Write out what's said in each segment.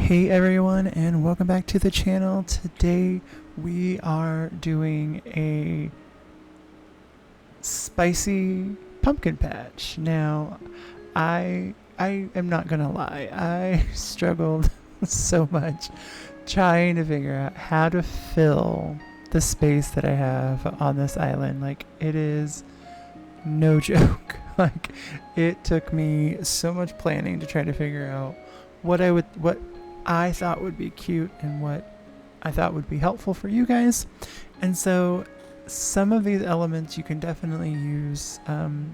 Hey everyone, and welcome back to the channel. Today we are doing a spicy pumpkin patch. Now, I am not gonna lie, I struggled so much trying to figure out how to fill the space that I have on this island. Like, it is no joke. Like, it took me so much planning to try to figure out what I thought would be cute and what I thought would be helpful for you guys. And so some of these elements you can definitely use.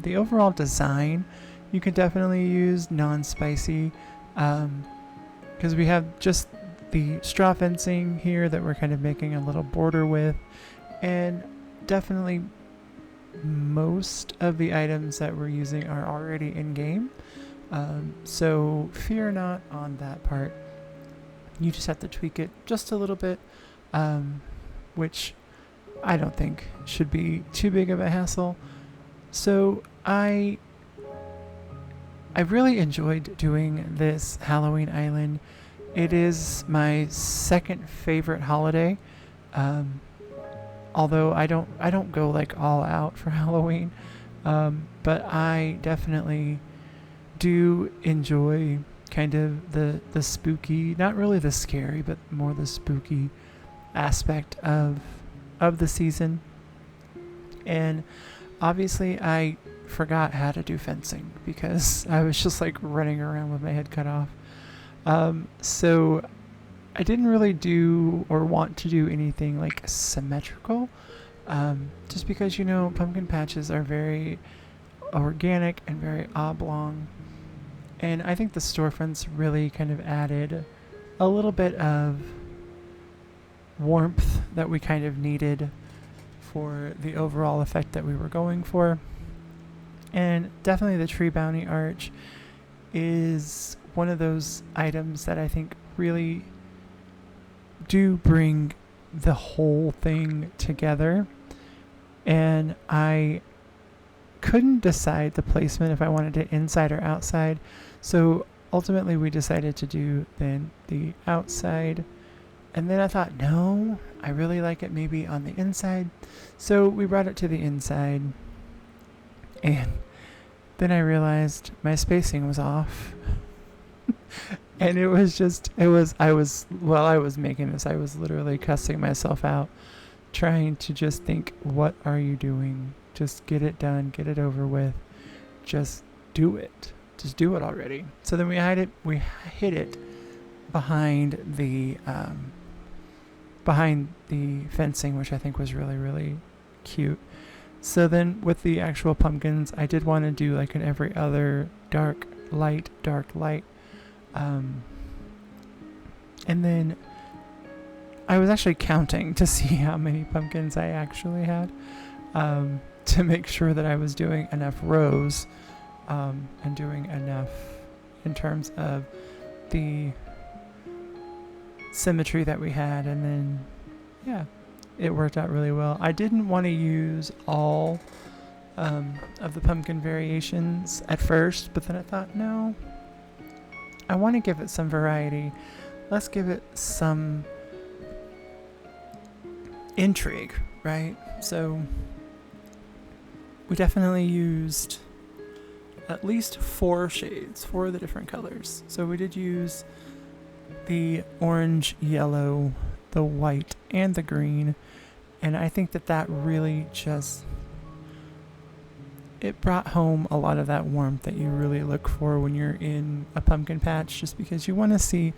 The overall design you can definitely use non-spicy, because we have just the straw fencing here that we're kind of making a little border with, and definitely most of the items that we're using are already in game, so fear not on that part. You just have to tweak it just a little bit, which I don't think should be too big of a hassle. So I really enjoyed doing this Halloween island. It is my second favorite holiday, although I don't go like all out for Halloween, but I definitely do enjoy kind of the spooky, not really the scary, but more the spooky aspect of the season. And obviously I forgot how to do fencing because I was just like running around with my head cut off. So I didn't really do or want to do anything like symmetrical, just because, you know, pumpkin patches are very organic and very oblong. And I think the storefronts really kind of added a little bit of warmth that we kind of needed for the overall effect that we were going for. And definitely the tree bounty arch is one of those items that I think really do bring the whole thing together. And I couldn't decide the placement if I wanted it inside or outside, so ultimately we decided to do then the outside, and then I thought, no, I really like it maybe on the inside, so we brought it to the inside, and then I realized my spacing was off. And I was making this, I was literally cussing myself out, trying to just think, what are you doing? Just get it done, get it over with. Just do it. Just do it already. So then we hid it behind the fencing, which I think was really, really cute. So then with the actual pumpkins, I did want to do like an every other dark, light. And then I was actually counting to see how many pumpkins I actually had, to make sure that I was doing enough rows, and doing enough in terms of the symmetry that we had. And then, yeah, it worked out really well. I didn't want to use all of the pumpkin variations at first, but then I thought, no, I want to give it some variety. Let's give it some intrigue, right? So we definitely used at least 4 shades, 4 of the different colors. So we did use the orange, yellow, the white, and the green. And I think that really just, it brought home a lot of that warmth that you really look for when you're in a pumpkin patch, just because you want to see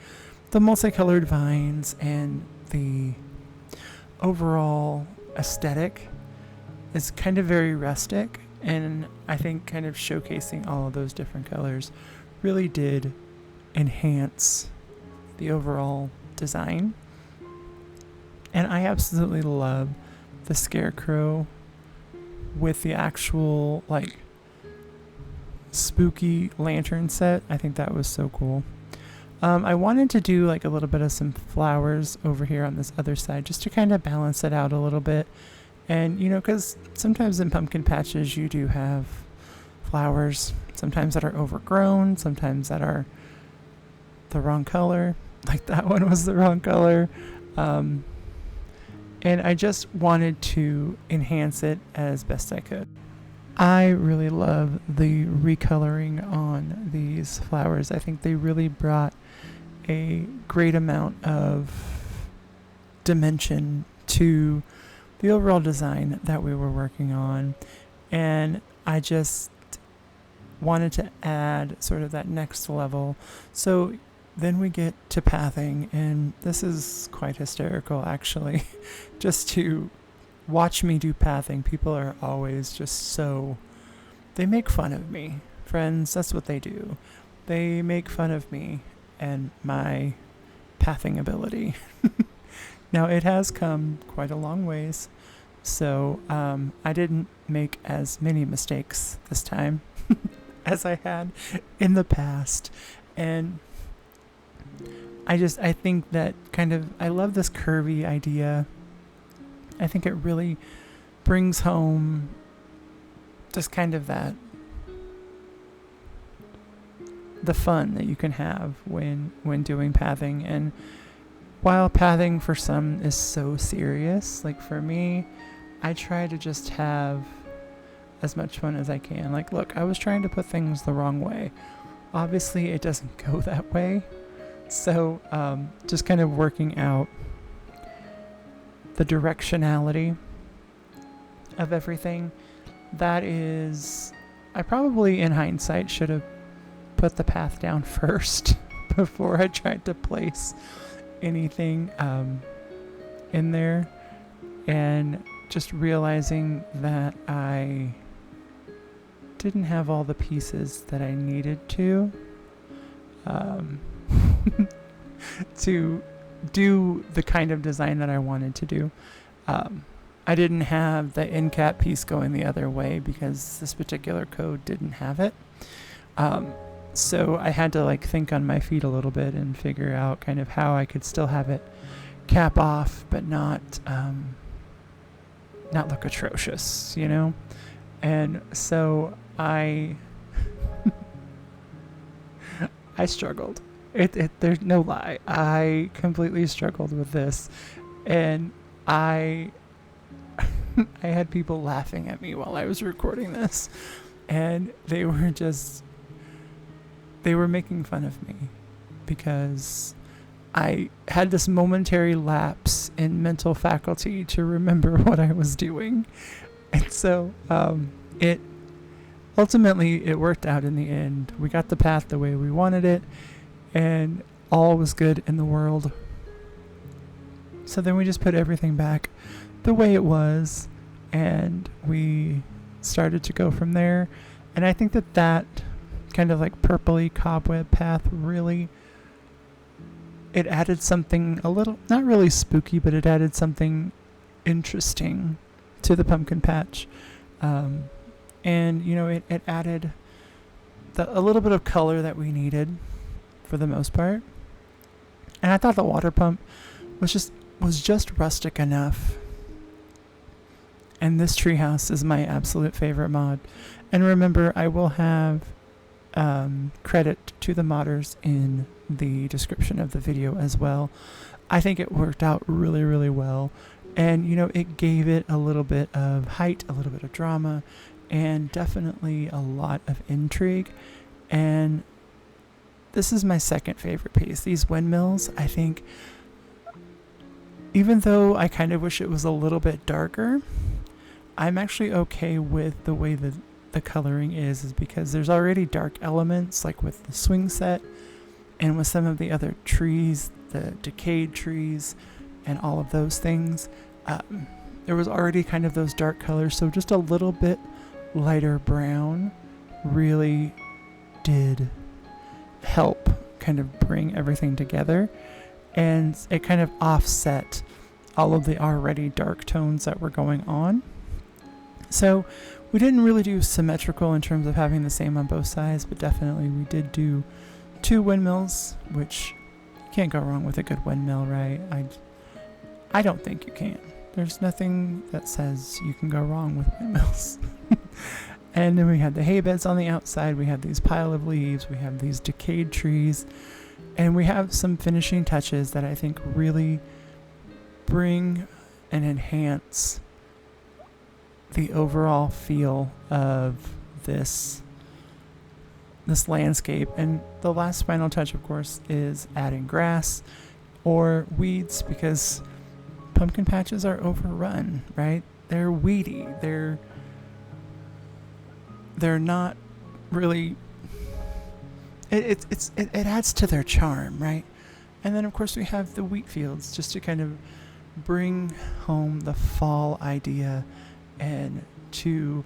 the multicolored vines, and the overall aesthetic is kind of very rustic. And I think kind of showcasing all of those different colors really did enhance the overall design. And I absolutely love the Scarecrow with the actual like spooky lantern set. I think that was so cool. I wanted to do like a little bit of some flowers over here on this other side, just to kind of balance it out a little bit. And, you know, because sometimes in pumpkin patches you do have flowers, sometimes that are overgrown, sometimes that are the wrong color. like that one was the wrong color. And I just wanted to enhance it as best I could. I really love the recoloring on these flowers. I think they really brought a great amount of dimension to the overall design that we were working on. And I just wanted to add sort of that next level. So then we get to pathing, and this is quite hysterical actually. Just to watch me do pathing, people are always just so, they make fun of me. Friends, that's what they do. They make fun of me and my pathing ability. Now it has come quite a long ways, so I didn't make as many mistakes this time as I had in the past. And I think that I love this curvy idea. I think it really brings home just kind of the fun that you can have when doing pathing. And while pathing for some is so serious, like for me, I try to just have as much fun as I can. Like, look, I was trying to put things the wrong way. Obviously, it doesn't go that way. So just kind of working out the directionality of everything. That is, I probably in hindsight should have put the path down first before I tried to place anything in there, and just realizing that I didn't have all the pieces that I needed to to do the kind of design that I wanted to do. I didn't have the end cap piece going the other way because this particular code didn't have it. So I had to think on my feet a little bit and figure out kind of how I could still have it cap off, but not look atrocious, you know? And so I struggled. There's no lie. I completely struggled with this, and I had people laughing at me while I was recording this, and they were making fun of me because I had this momentary lapse in mental faculty to remember what I was doing. And so it ultimately worked out in the end. We got the path the way we wanted it, and all was good in the world. So then we just put everything back the way it was, and we started to go from there. And I think that kind of purpley cobweb path really, it added something a little, not really spooky, but it added something interesting to the pumpkin patch. And it added a little bit of color that we needed for the most part. And I thought the water pump was just rustic enough. And this treehouse is my absolute favorite mod. And remember, I will have credit to the modders in the description of the video as well. I think it worked out really, really well. And, it gave it a little bit of height, a little bit of drama, and definitely a lot of intrigue. And this is my second favorite piece. These windmills, I think, even though I kind of wish it was a little bit darker, I'm actually okay with the way the coloring is because there's already dark elements, like with the swing set and with some of the other trees, the decayed trees and all of those things. There was already kind of those dark colors, so just a little bit lighter brown really did help kind of bring everything together, and it kind of offset all of the already dark tones that were going on. So we didn't really do symmetrical in terms of having the same on both sides, but definitely we did do 2 windmills, which you can't go wrong with a good windmill, right? I don't think you can. There's nothing that says you can go wrong with windmills. And then we had the hay beds on the outside. We had these pile of leaves. We have these decayed trees. And we have some finishing touches that I think really bring and enhance the overall feel of this landscape. And the last final touch, of course, is adding grass or weeds, because pumpkin patches are overrun, right? They're weedy. They're not really. It adds to their charm, right? And then of course we have the wheat fields, just to kind of bring home the fall idea, and to,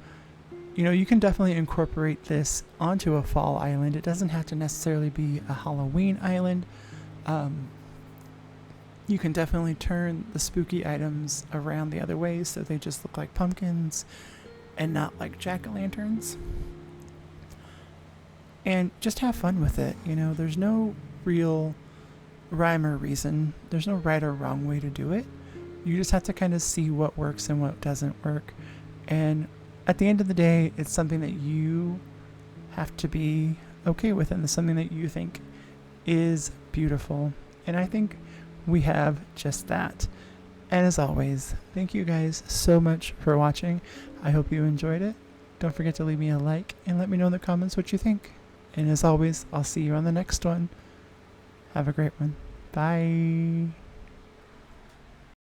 you can definitely incorporate this onto a fall island. It doesn't have to necessarily be a Halloween island. You can definitely turn the spooky items around the other way so they just look like pumpkins and not like jack-o'-lanterns. And just have fun with it. There's no real rhyme or reason. There's no right or wrong way to do it. You just have to kind of see what works and what doesn't work. And at the end of the day, it's something that you have to be okay with, and it's something that you think is beautiful. And I think we have just that. And as always, thank you guys so much for watching. I hope you enjoyed it. Don't forget to leave me a like and let me know in the comments what you think. And as always, I'll see you on the next one. Have a great one. Bye.